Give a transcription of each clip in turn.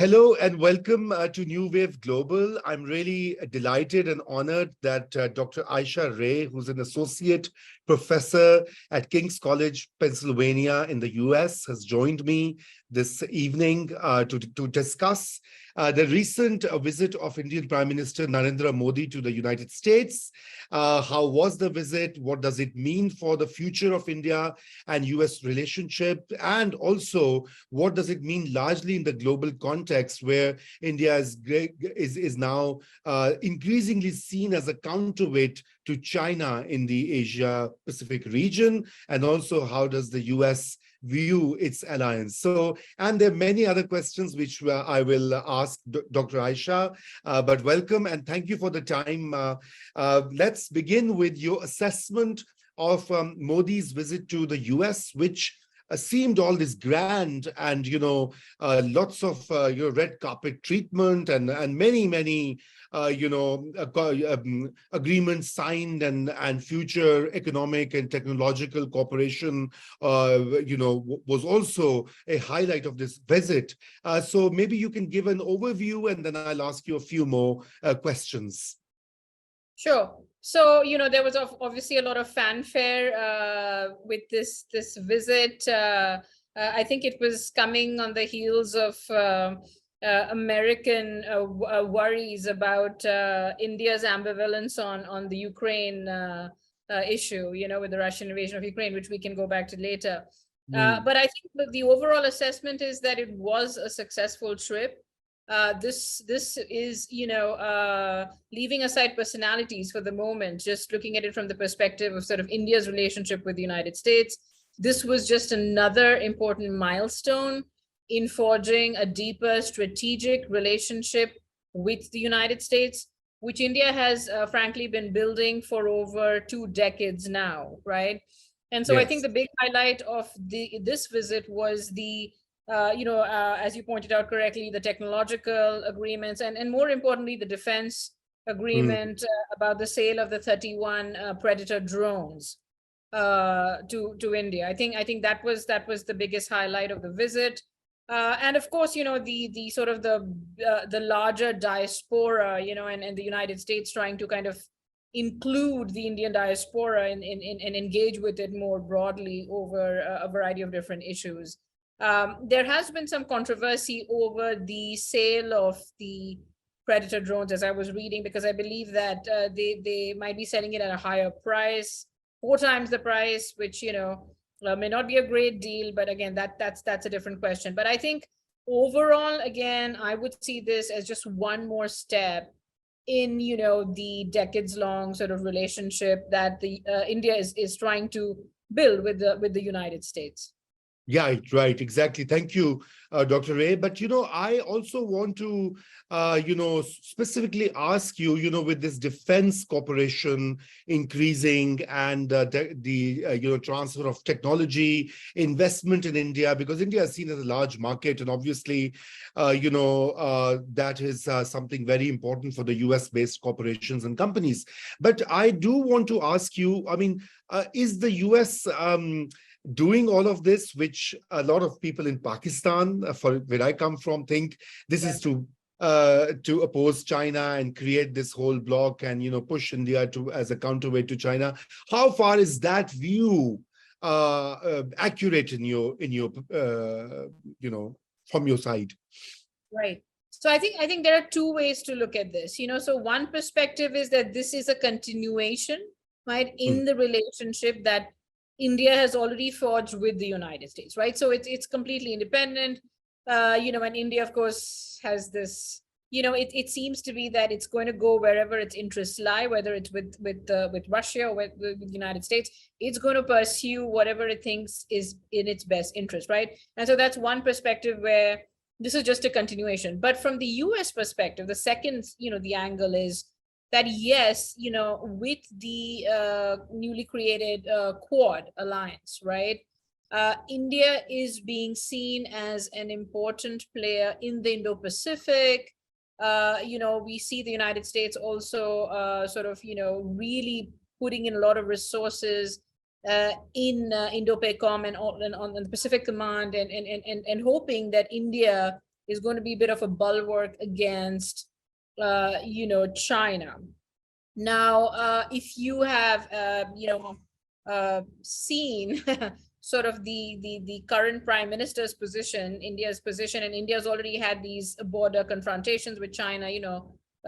Hello and welcome to New Wave Global. I'm really delighted and honored that Dr. Ayesha Ray, who's an associate professor at King's College, Pennsylvania in the US, has joined me this evening to discuss the recent visit of Indian Prime Minister Narendra Modi to the United States. How was the visit? What does it mean for the future of India and US relationship? And also, what does it mean largely in the global context where India is now increasingly seen as a counterweight to China in the Asia Pacific region? And also, how does the US view its alliance? So, and there are many other questions which I will ask Dr. Ayesha, but welcome and thank you for the time. Let's begin with your assessment of Modi's visit to the US, which seemed all this grand and, lots of, red carpet treatment and many, agreements signed and future economic and technological cooperation, was also a highlight of this visit. So maybe you can give an overview and then I'll ask you a few more questions. Sure. So, there was obviously a lot of fanfare with this visit. I think it was coming on the heels of American worries about India's ambivalence on the Ukraine issue, with the Russian invasion of Ukraine, which we can go back to later. But I think that the overall assessment is that it was a successful trip. This is, leaving aside personalities for the moment, just looking at it from the perspective of sort of India's relationship with the United States. This was just another important milestone in forging a deeper strategic relationship with the United States, which India has frankly been building for over 2 decades now, right? And so yes. I think the big highlight of this visit was the as you pointed out correctly, the technological agreements and more importantly, the defense agreement about the sale of the 31 Predator drones to India. I think that was the biggest highlight of the visit. And of course, the sort of the larger diaspora, and the United States trying to kind of include the Indian diaspora and engage with it more broadly over a variety of different issues. There has been some controversy over the sale of the Predator drones, as I was reading, because I believe that they might be selling it at a higher price, 4 times the price, which may not be a great deal. But again, that's a different question. But I think overall, again, I would see this as just one more step in the decades-long sort of relationship that the India is trying to build with the United States. Yeah, right. Exactly. Thank you, Dr. Ray. But, I also want to, specifically ask you, with this defense cooperation increasing and the transfer of technology, investment in India, because India is seen as a large market. And obviously, that is something very important for the US-based corporations and companies. But I do want to ask you, is the US doing all of this, which a lot of people in Pakistan, where I come from, think this is to oppose China and create this whole bloc and push India as a counterweight to China? How far is that view accurate in your from your side? Right. So I think there are 2 ways to look at this. So one perspective is that this is a continuation, right, in the relationship that India has already forged with the United States, right? So it's completely independent, and India, of course, has this, it seems to be that it's going to go wherever its interests lie, whether it's with Russia or with the United States. It's going to pursue whatever it thinks is in its best interest, right? And so that's one perspective where this is just a continuation. But from the US perspective, the second, the angle is that yes, with the newly created Quad alliance, right? India is being seen as an important player in the Indo-Pacific. We see the United States also sort of, really putting in a lot of resources in Indo-PACOM and on the Pacific Command and hoping that India is going to be a bit of a bulwark against, China. Now, if you have, seen sort of the current prime minister's position, India's position, and India's already had these border confrontations with China,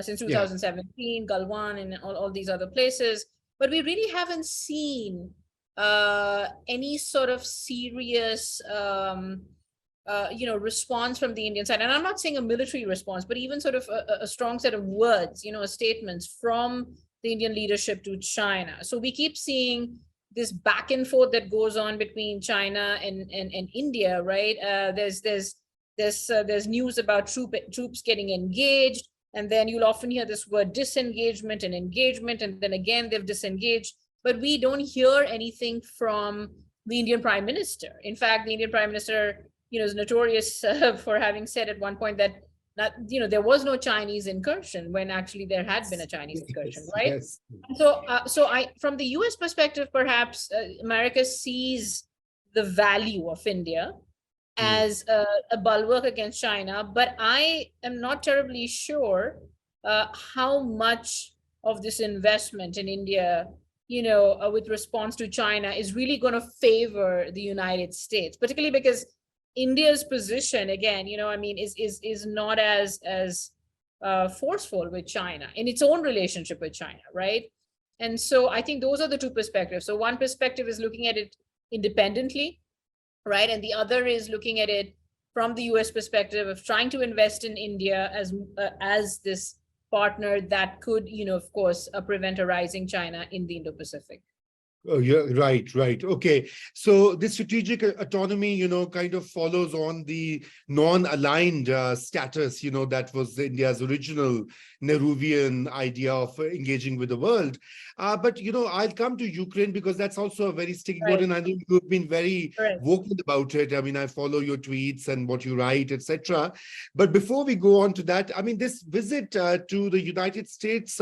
since Yeah. 2017, Galwan, and all these other places. But we really haven't seen any sort of serious, response from the Indian side. And I'm not saying a military response, but even sort of a strong set of words, statements from the Indian leadership to China. So we keep seeing this back and forth that goes on between China and India, right? There's news about troops getting engaged, and then you'll often hear this word disengagement and engagement, and then again they've disengaged. But we don't hear anything from the Indian Prime Minister. In fact, the Indian Prime Minister, is notorious for having said at one point that there was no Chinese incursion when actually there had been a Chinese incursion, right? Yes. So from the US perspective, perhaps America sees the value of India as a bulwark against China, but I am not terribly sure how much of this investment in India, with response to China, is really going to favor the United States, particularly because India's position, again, is not as forceful with China in its own relationship with China, right? And so I think those are the two perspectives. So one perspective is looking at it independently, right? And the other is looking at it from the US perspective of trying to invest in India as this partner that could, of course, prevent a rising China in the Indo-Pacific. Oh, yeah, right. Okay. So the strategic autonomy, kind of follows on the non-aligned status, that was India's original Nehruvian idea of engaging with the world. But, I'll come to Ukraine because that's also a very sticky word, and I know you've been very vocal about it. I mean, I follow your tweets and what you write, etc. But before we go on to that, I mean, this visit to the United States,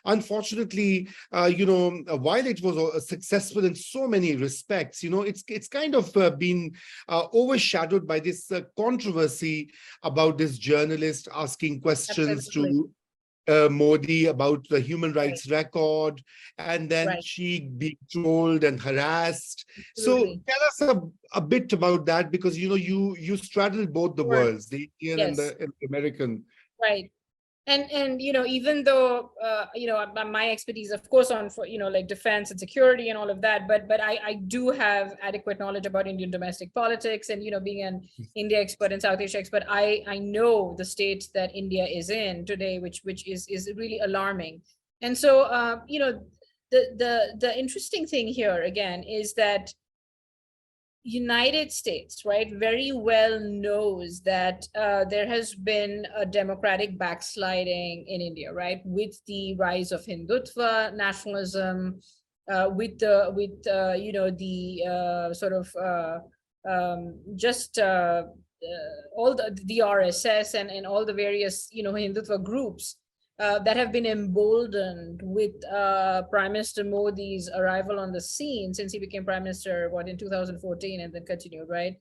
unfortunately, while it was successful in so many respects, it's kind of been overshadowed by this controversy about this journalist asking questions to Modi about the human rights record, and then she being trolled and harassed. So tell us a bit about that, because you straddle both the worlds, the Indian and the American. Right. And even though my expertise, of course, on like defense and security and all of that, but I do have adequate knowledge about Indian domestic politics, and being an India expert and South Asia expert, I know the state that India is in today, which is really alarming. And so the interesting thing here again is that United States, right, very well knows that there has been a democratic backsliding in India, right, with the rise of Hindutva nationalism, with the sort of all the RSS and all the various Hindutva groups that have been emboldened with Prime Minister Modi's arrival on the scene since he became Prime Minister, in 2014, and then continued, right?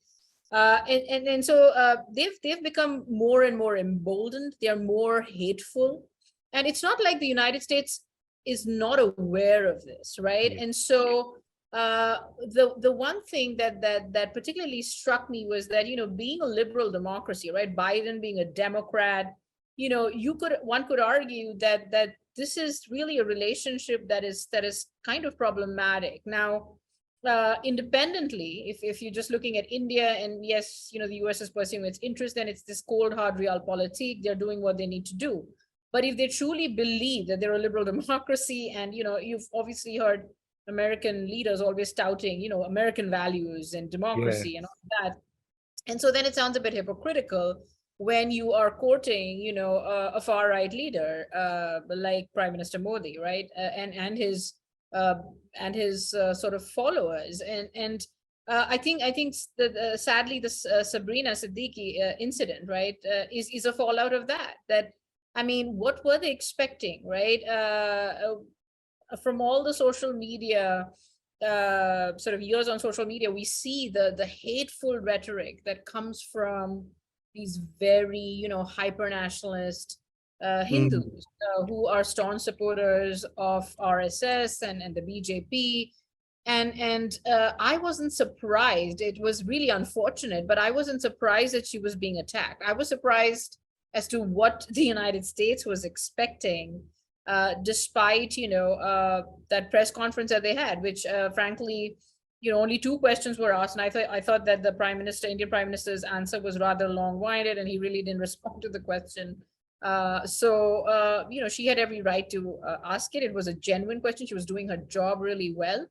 And so they've become more and more emboldened. They are more hateful, and it's not like the United States is not aware of this, right? And so the one thing that particularly struck me was that being a liberal democracy, right? Biden being a Democrat. One could argue that this is really a relationship that is kind of problematic. Now, independently, if you're just looking at India, and yes, the US is pursuing its interest, then it's this cold, hard realpolitik. They're doing what they need to do. But if they truly believe that they're a liberal democracy, and you've obviously heard American leaders always touting, American values and democracy and all that. And so then it sounds a bit hypocritical when you are courting, a far right leader like Prime Minister Modi, right, and his sort of followers, and I think that sadly this Sabrina Siddiqui incident, right, is a fallout of that. That, I mean, what were they expecting, right? From all the social media sort of years on social media, we see the hateful rhetoric that comes from these very, hyper nationalist Mm. Hindus who are staunch supporters of RSS and the BJP. And I wasn't surprised. It was really unfortunate, but I wasn't surprised that she was being attacked. I was surprised as to what the United States was expecting, despite that press conference that they had, which frankly, only two questions were asked, and I thought that the Indian Prime Minister's answer was rather long-winded, and he really didn't respond to the question. She had every right to ask it. It was a genuine question. She was doing her job really well.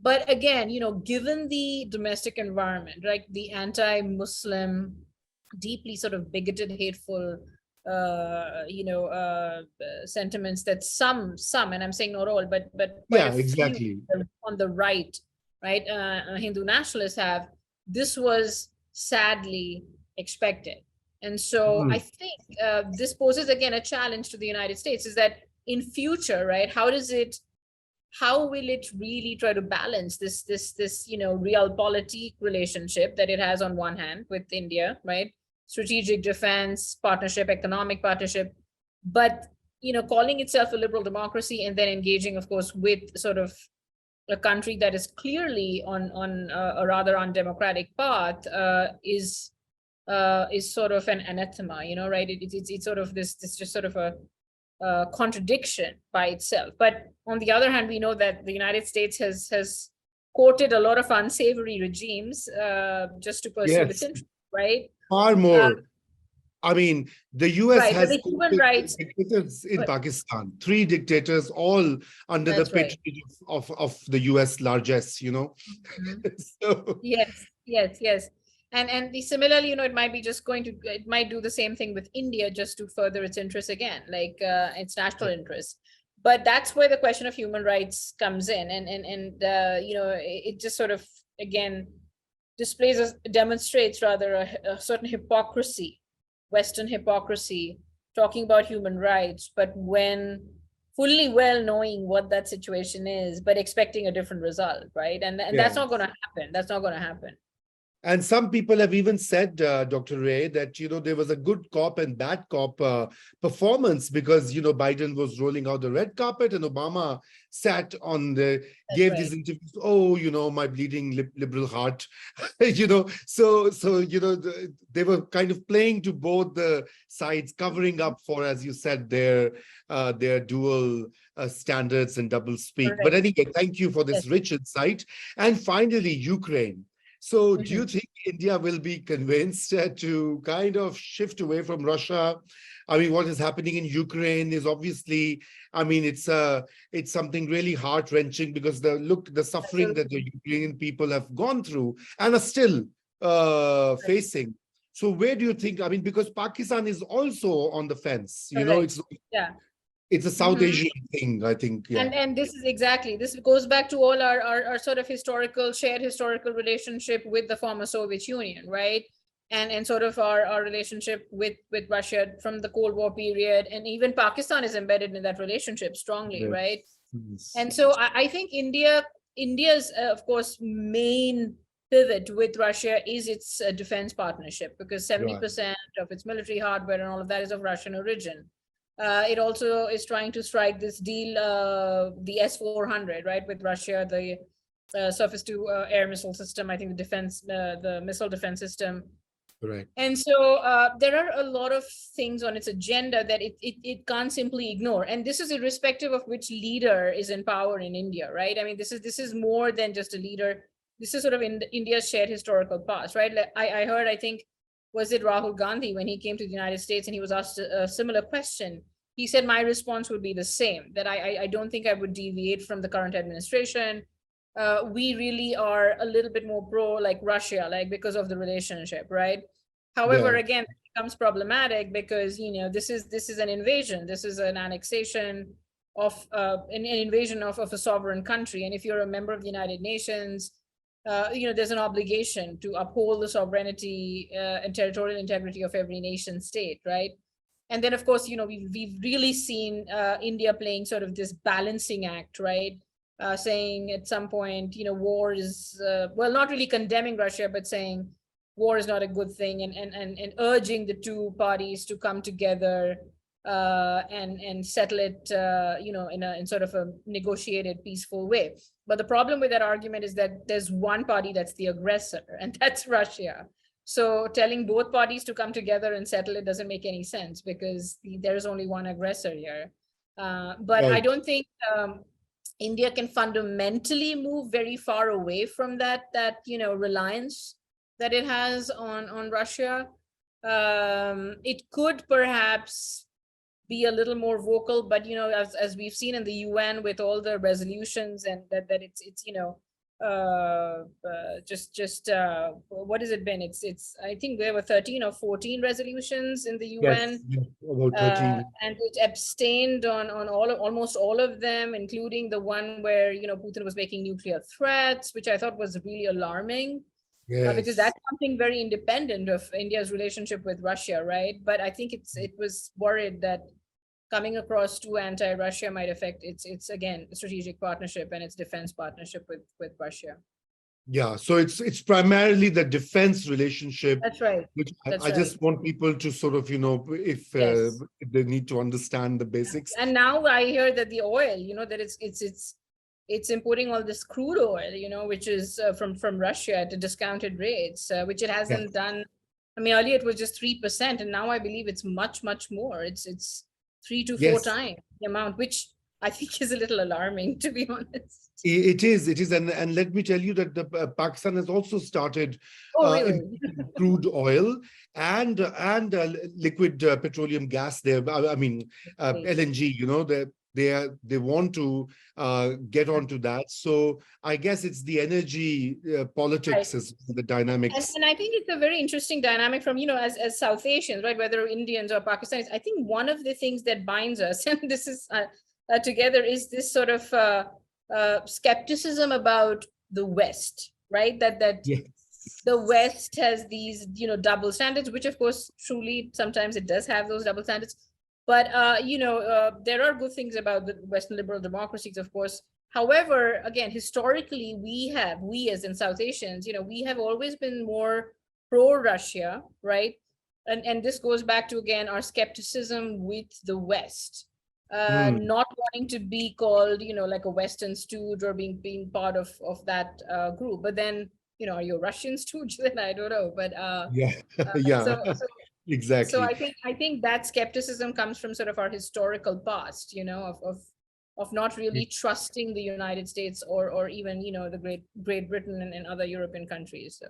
But again, given the domestic environment, right, the anti-Muslim, deeply sort of bigoted, hateful, sentiments that some, and I'm saying not all, but quite a Yeah, few exactly. on the right, Hindu nationalists have, this was sadly expected. And so I Mm. think this poses again a challenge to the United States, is that in future, right, how will it really try to balance this realpolitik relationship that it has on one hand with India, right? Strategic defense partnership, economic partnership, but calling itself a liberal democracy and then engaging, of course, with sort of a country that is clearly on a rather undemocratic path, is sort of an anathema, right? It's sort of this just sort of a contradiction by itself. But on the other hand, we know that the United States has courted a lot of unsavory regimes just to pursue its Yes, interests, right? far Uh, more. I mean, the US right, but has the human quoted rights. dictators in But Pakistan, three dictators, all under the that's right. patronage of the US largesse, Mhm. So, Yes, yes, yes. Similarly, it might do the same thing with India just to further its interests again, like its national interests. But that's where the question of human rights comes in, it just sort of again demonstrates rather a certain hypocrisy, Western hypocrisy, talking about human rights, but when fully well knowing what that situation is, but expecting a different result, right? And that's yeah. not going to happen. That's not going to happen. And some people have even said, Dr. Ray, that there was a good cop and bad cop performance because Biden was rolling out the red carpet and Obama sat That's gave these right. interviews. Oh, my bleeding liberal heart, So they were kind of playing to both the sides, covering up for, as you said, their dual standards and double speak. But Correct. anyway, thank you for Yes. this rich insight. And finally, Ukraine. So do you Mhm. think India will be convinced to kind of shift away from Russia? I mean, what is happening in Ukraine is obviously, I mean, it's something really heart-wrenching because the suffering that the Absolutely. Ukrainian people have gone through and are still Right. facing. So where do you think, I mean, because Pakistan is also on the fence, Correct. Yeah. it's a South Mhm. Asian thing, I think, yeah. And this goes back to all our sort of shared historical relationship with the former Soviet Union, right? And sort of our relationship with Russia from the Cold War period, and even Pakistan is embedded in that relationship strongly, right? Yes. Yes. And so I think India's of course main pivot with Russia is its defense partnership, because Right. 70% of its military hardware and all of that is of Russian origin. It also is trying to strike this deal, the S-400, right, with Russia, the surface to air missile system, I think the missile defense system. Correct. And so there are a lot of things on its agenda that it can't simply ignore. And this is irrespective of which leader is in power in India, right? I mean, this is more than just a leader. This is sort of in India's shared historical past, right? Like I heard, I think, was it Rahul Gandhi, when he came to the United States and he was asked a similar question, he said, my response would be the same, that I don't think I would deviate from the current administration. We really are a little bit more pro like Russia, like because of the relationship, right? However, Yeah. again, it becomes problematic because this is an invasion. This is an annexation of an invasion of a sovereign country. And if you're a member of the United Nations, there's an obligation to uphold the sovereignty and territorial integrity of every nation state, right? And then, of course, we've really seen India playing sort of this balancing act, right? Saying at some point, war is well, not really condemning Russia, but saying war is not a good thing, and urging the two parties to come together and settle it, in sort of a negotiated, peaceful way. But the problem with that argument is that there's one party that's the aggressor, and that's Russia. So telling both parties to come together and settle it doesn't make any sense, because there's only one aggressor here. But I don't think India can fundamentally move very far away from that reliance that it has on Russia. It could perhaps be a little more vocal, but as we've seen in the UN with all the resolutions, and that it's what has it been? It's I think there were 13 or 14 resolutions in the UN. Yes, about 13. And it abstained on almost all of them, including the one where Putin was making nuclear threats, which I thought was really alarming. Yes. Because that's something very independent of India's relationship with Russia, right? But I think it was worried that coming across too anti-Russia might affect its again strategic partnership and its defense partnership with Russia. Yeah, so it's primarily the defense relationship. That's right. Which That's I just want people to sort of, if they need to understand the basics. And now I hear that the oil, that it's importing all this crude oil, which is from Russia at a discounted rates, which it hasn't done. I mean, earlier it was just 3%, and now I believe it's much more. It's 3 to 4 times the amount, which I think is a little alarming, to be honest. It is, and let me tell you that the Pakistan has also started crude oil and liquid petroleum gas there. I mean, LNG. They want to get onto that. So I guess it's the energy politics is the dynamics. And I think it's a very interesting dynamic from, as South Asians, right? Whether Indians or Pakistanis. I think one of the things that binds us, and this is together, is this sort of skepticism about the West, right? That the West has these, double standards, which of course, truly, sometimes it does have those double standards. But, there are good things about the Western liberal democracies, of course. However, again, historically, we as in South Asians, we have always been more pro-Russia, right? And this goes back to, again, our skepticism with the West. Not wanting to be called, like a Western stooge or being part of that group. But then, are you a Russian stooge? Then I don't know. But exactly. So I think that skepticism comes from sort of our historical past, of not really trusting the United States or even, the Great Britain and other European countries. So.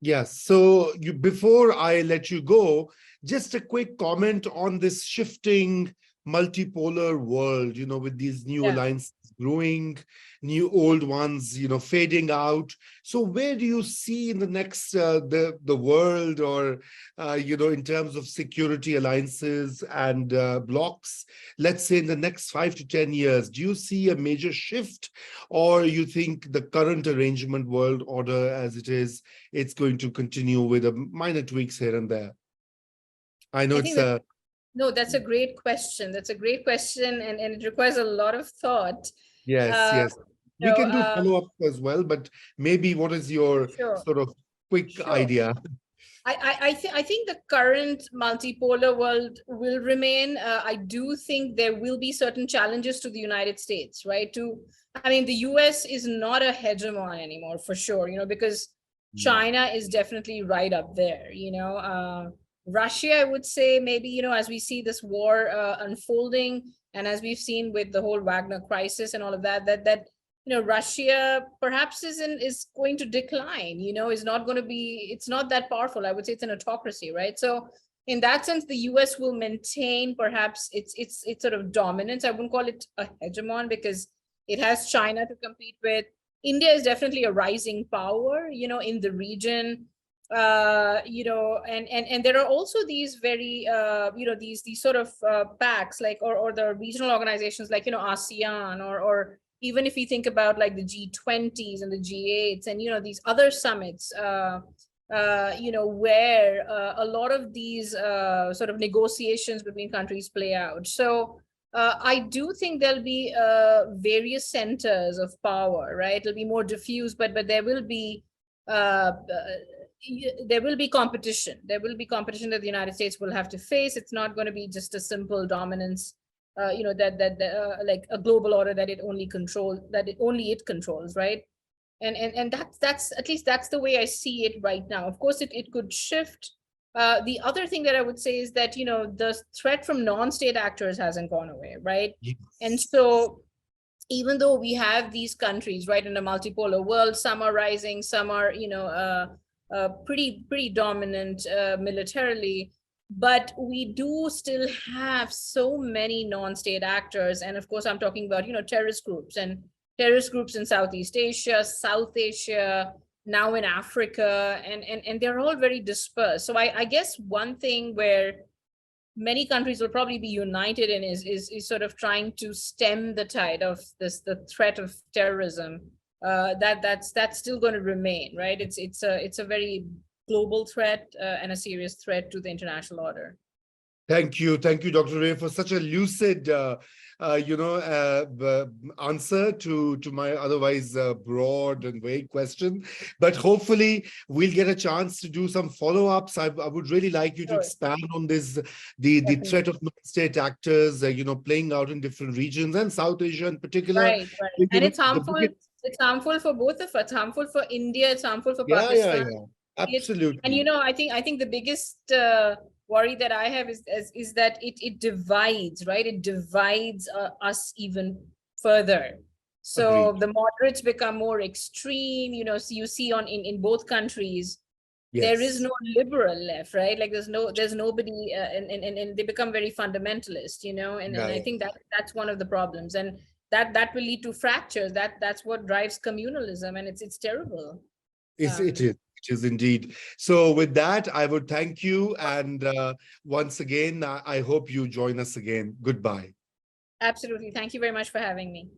Yes. So before I let you go, just a quick comment on this shifting multipolar world, with these new alliances growing, new old ones, fading out. So where do you see in the next, the world, or, in terms of security alliances and blocks, let's say in the next 5 to 10 years, do you see a major shift, or you think the current arrangement world order as it is, it's going to continue with a minor tweaks here and there? I know No, that's a great question. That's a great question, and it requires a lot of thought. Yes. We can do follow-up as well, but maybe what is your sort of quick idea? I think the current multipolar world will remain. I do think there will be certain challenges to the United States, right? The US is not a hegemon anymore, for sure, because China is definitely right up there, Russia, I would say, maybe, as we see this war unfolding, and as we've seen with the whole Wagner crisis and all of that Russia perhaps is going to decline, is not going to be, it's not that powerful. I would say it's an autocracy, right? So in that sense, the US will maintain perhaps its sort of dominance. I wouldn't call it a hegemon because it has China to compete with. India is definitely a rising power, in the region. And there are also these very, these sort of pacts, like, or the regional organizations like, ASEAN, or even if you think about like the G20s and the G8s and, these other summits, where a lot of these sort of negotiations between countries play out. So I do think there'll be various centers of power, right? It'll be more diffuse, but there will be there will be competition. There will be competition that the United States will have to face. It's not going to be just a simple dominance, like a global order that it only controls, right? And that's at least that's the way I see it right now. Of course, it could shift. The other thing that I would say is that the threat from non-state actors hasn't gone away, right? Yes. And so even though we have these countries, right, in a multipolar world, some are rising, some are pretty dominant militarily, but we do still have so many non-state actors. And of course, I'm talking about terrorist groups in Southeast Asia, South Asia, now in Africa, and they're all very dispersed. So I guess one thing where many countries will probably be united in is sort of trying to stem the tide of the threat of terrorism. That's still going to remain, right? It's a very global threat and a serious threat to the international order. Thank you, Dr. Ray, for such a lucid, answer to my otherwise broad and vague question. But hopefully, we'll get a chance to do some follow-ups. I would really like you to expand on this, the threat of non-state actors, playing out in different regions and South Asia in particular. Right. And it's harmful. It's harmful for both of us. It's harmful for India. It's harmful for Pakistan. Yeah. Absolutely. And I think the biggest worry that I have is that it divides, right? It divides us even further. So Agreed. the moderates become more extreme. So you see in both countries, there is no liberal left, right? Like there's nobody, and they become very fundamentalist. And I think that's one of the problems, and that will lead to fractures. That's what drives communalism, and it's terrible. It is indeed. So with that, I would thank you. And once again, I hope you join us again. Goodbye. Absolutely. Thank you very much for having me.